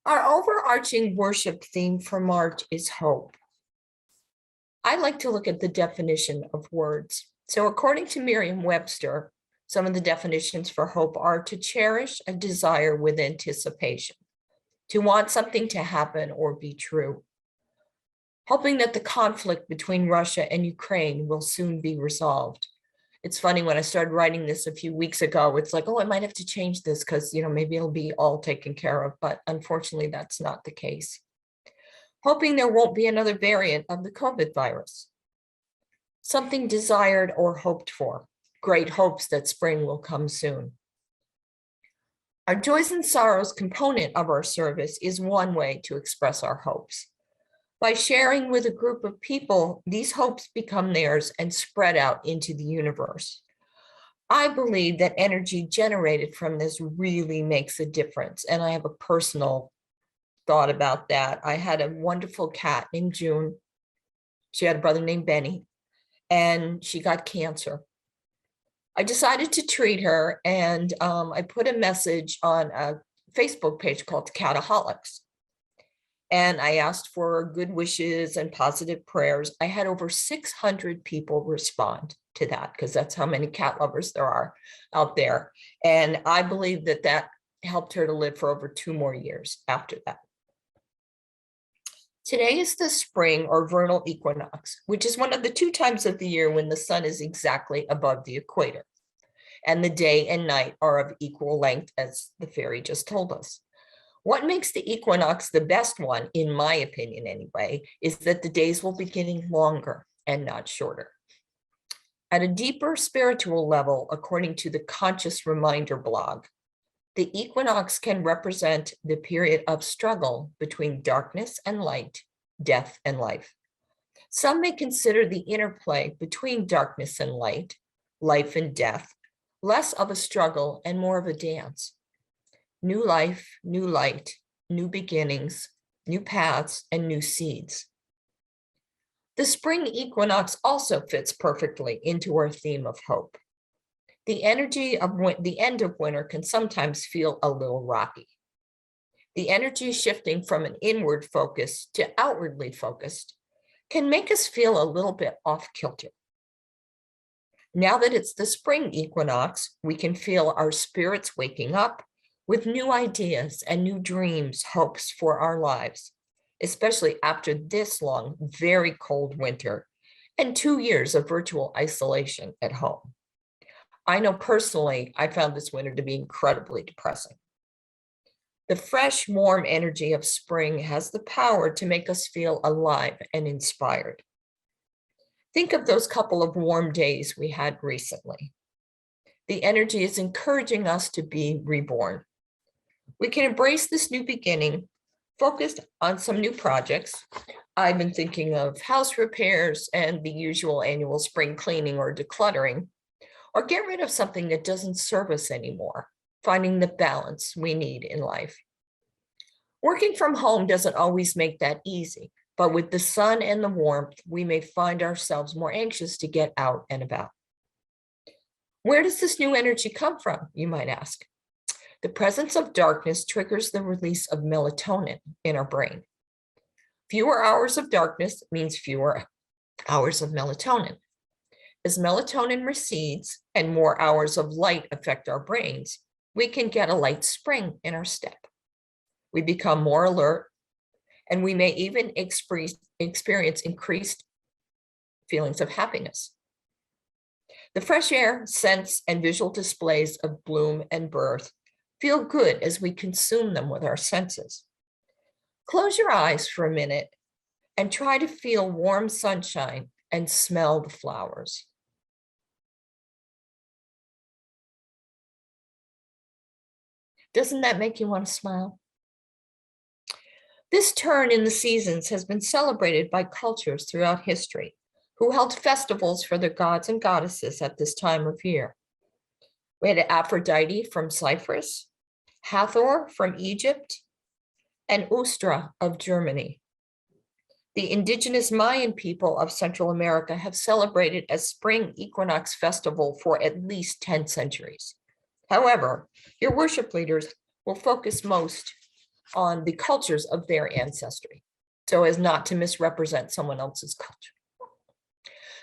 Our overarching worship theme for March is hope. I like to look at the definition of words. So according to Merriam-Webster, some of the definitions for hope are to cherish a desire with anticipation, to want something to happen or be true, hoping that the conflict between Russia and Ukraine will soon be resolved. It's funny, when I started writing this a few weeks ago, it's like, oh, I might have to change this because, maybe it'll be all taken care of. But unfortunately, that's not the case. Hoping there won't be another variant of the COVID virus. Something desired or hoped for. Great hopes that spring will come soon. Our joys and sorrows component of our service is one way to express our hopes. By sharing with a group of people, these hopes become theirs and spread out into the universe. I believe that energy generated from this really makes a difference. And I have a personal thought about that. I had a wonderful cat named June. She had a brother named Benny, and she got cancer. I decided to treat her, and I put a message on a Facebook page called Cataholics. And I asked for good wishes and positive prayers. I had over 600 people respond to that, because that's how many cat lovers there are out there. And I believe that that helped her to live for over 2 more years after that. Today is the spring or vernal equinox, which is one of the 2 times of the year when the sun is exactly above the equator. And the day and night are of equal length, as the fairy just told us. What makes the equinox the best one, in my opinion anyway, is that the days will be getting longer and not shorter. At a deeper spiritual level, according to the Conscious Reminder blog, the equinox can represent the period of struggle between darkness and light, death and life. Some may consider the interplay between darkness and light, life and death, less of a struggle and more of a dance. New life, new light, new beginnings, new paths, and new seeds. The spring equinox also fits perfectly into our theme of hope. The energy of the end of winter can sometimes feel a little rocky. The energy shifting from an inward focus to outwardly focused can make us feel a little bit off kilter. Now that it's the spring equinox, we can feel our spirits waking up with new ideas and new dreams, hopes for our lives, especially after this long, very cold winter and 2 years of virtual isolation at home. I know personally, I found this winter to be incredibly depressing. The fresh, warm energy of spring has the power to make us feel alive and inspired. Think of those couple of warm days we had recently. The energy is encouraging us to be reborn. We can embrace this new beginning, focused on some new projects. I've been thinking of house repairs and the usual annual spring cleaning or decluttering, or get rid of something that doesn't serve us anymore, finding the balance we need in life. Working from home doesn't always make that easy, but with the sun and the warmth, we may find ourselves more anxious to get out and about. Where does this new energy come from, you might ask? The presence of darkness triggers the release of melatonin in our brain. Fewer hours of darkness means fewer hours of melatonin. As melatonin recedes and more hours of light affect our brains, we can get a light spring in our step. We become more alert, and we may even experience increased feelings of happiness. The fresh air, scents, and visual displays of bloom and birth feel good as we consume them with our senses. Close your eyes for a minute and try to feel warm sunshine and smell the flowers. Doesn't that make you want to smile? This turn in the seasons has been celebrated by cultures throughout history who held festivals for their gods and goddesses at this time of year. We had Aphrodite from Cyprus, Hathor from Egypt, and Ostara of Germany. The indigenous Mayan people of Central America have celebrated a spring equinox festival for at least 10 centuries. However, your worship leaders will focus most on the cultures of their ancestry, so as not to misrepresent someone else's culture.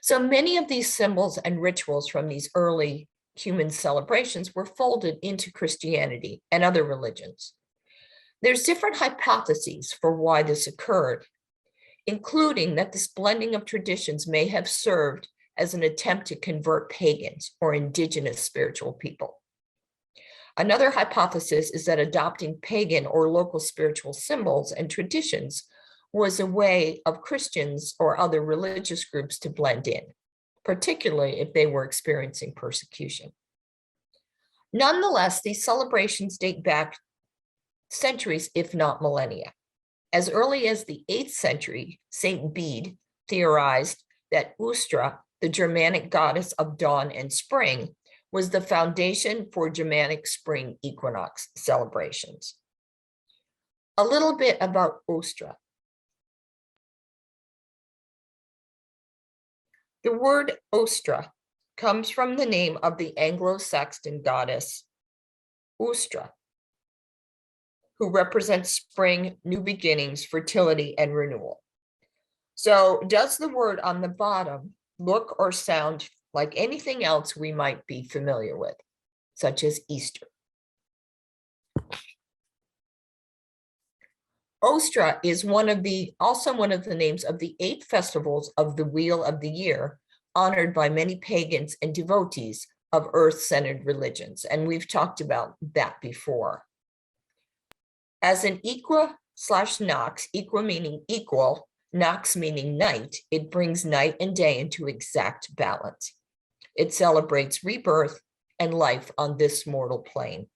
So many of these symbols and rituals from these early human celebrations were folded into Christianity and other religions. There's different hypotheses for why this occurred, including that this blending of traditions may have served as an attempt to convert pagans or indigenous spiritual people. Another hypothesis is that adopting pagan or local spiritual symbols and traditions was a way of Christians or other religious groups to blend in, particularly if they were experiencing persecution. Nonetheless, these celebrations date back centuries, if not millennia. As early as the 8th century, Saint Bede theorized that Ostara, the Germanic goddess of dawn and spring, was the foundation for Germanic spring equinox celebrations. A little bit about Ostara. The word Ostara comes from the name of the Anglo-Saxon goddess Ostara, who represents spring, new beginnings, fertility, and renewal. So does the word on the bottom look or sound like anything else we might be familiar with, such as Easter? Ostara is also one of the names of the 8 festivals of the Wheel of the Year, honored by many pagans and devotees of earth-centered religions. And we've talked about that before. As an equa/nox, equa meaning equal, nox meaning night, it brings night and day into exact balance. It celebrates rebirth and life on this mortal plane.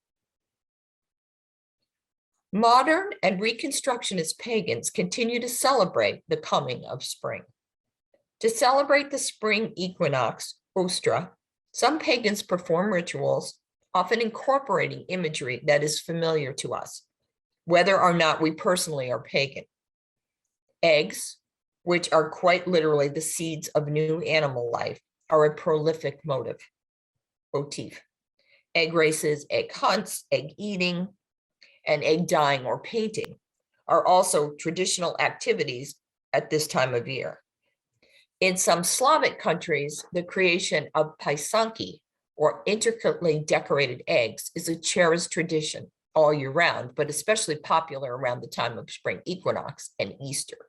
Modern and Reconstructionist pagans continue to celebrate the coming of spring. To celebrate the spring equinox, Ostara, some pagans perform rituals, often incorporating imagery that is familiar to us, whether or not we personally are pagan. Eggs, which are quite literally the seeds of new animal life, are a prolific motif. Egg races, egg hunts, egg eating, and egg dyeing or painting are also traditional activities at this time of year. In some Slavic countries, the creation of pisanki, or intricately decorated eggs, is a cherished tradition all year round, but especially popular around the time of spring equinox and Easter.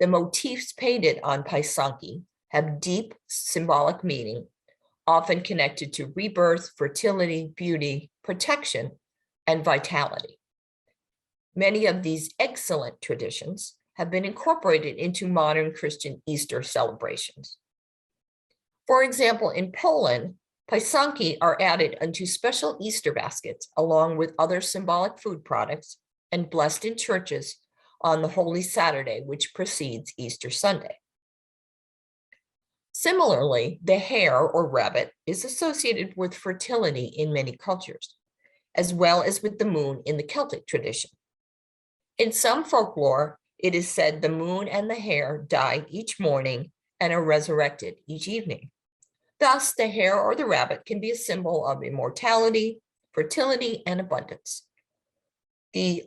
The motifs painted on pisanki have deep symbolic meaning, often connected to rebirth, fertility, beauty, protection, and vitality. Many of these excellent traditions have been incorporated into modern Christian Easter celebrations. For example, in Poland, pisanki are added into special Easter baskets along with other symbolic food products and blessed in churches on the Holy Saturday, which precedes Easter Sunday. Similarly, the hare or rabbit is associated with fertility in many cultures, as well as with the moon in the Celtic tradition. In some folklore, it is said the moon and the hare die each morning and are resurrected each evening. Thus, the hare or the rabbit can be a symbol of immortality, fertility, and abundance. The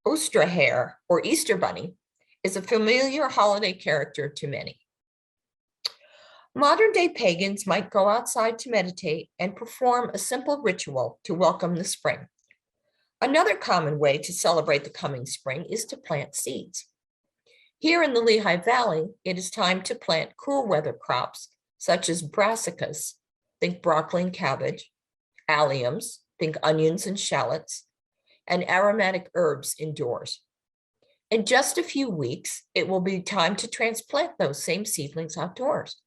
Ostara hare or Easter bunny is a familiar holiday character to many. Modern-day pagans might go outside to meditate and perform a simple ritual to welcome the spring. Another common way to celebrate the coming spring is to plant seeds. Here in the Lehigh Valley, it is time to plant cool weather crops such as brassicas, think broccoli and cabbage, alliums, think onions and shallots, and aromatic herbs indoors. In just a few weeks, it will be time to transplant those same seedlings outdoors.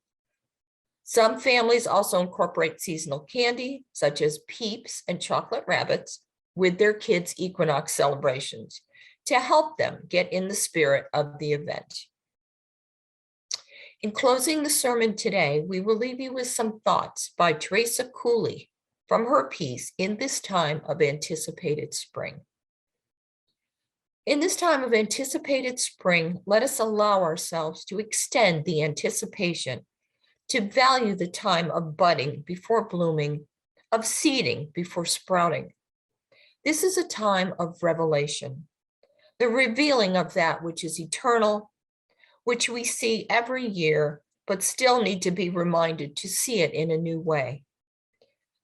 Some families also incorporate seasonal candy, such as Peeps and chocolate rabbits, with their kids' equinox celebrations to help them get in the spirit of the event. In closing the sermon today, we will leave you with some thoughts by Teresa Cooley from her piece, In This Time of Anticipated Spring. In this time of anticipated spring, let us allow ourselves to extend the anticipation, to value the time of budding before blooming, of seeding before sprouting. This is a time of revelation, the revealing of that which is eternal, which we see every year, but still need to be reminded to see it in a new way.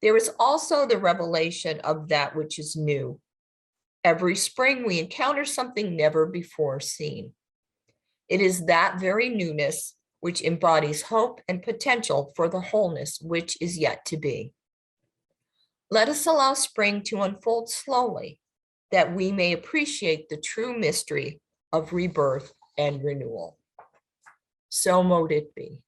There is also the revelation of that which is new. Every spring we encounter something never before seen. It is that very newness which embodies hope and potential for the wholeness which is yet to be. Let us allow spring to unfold slowly, that we may appreciate the true mystery of rebirth and renewal. So mote it be.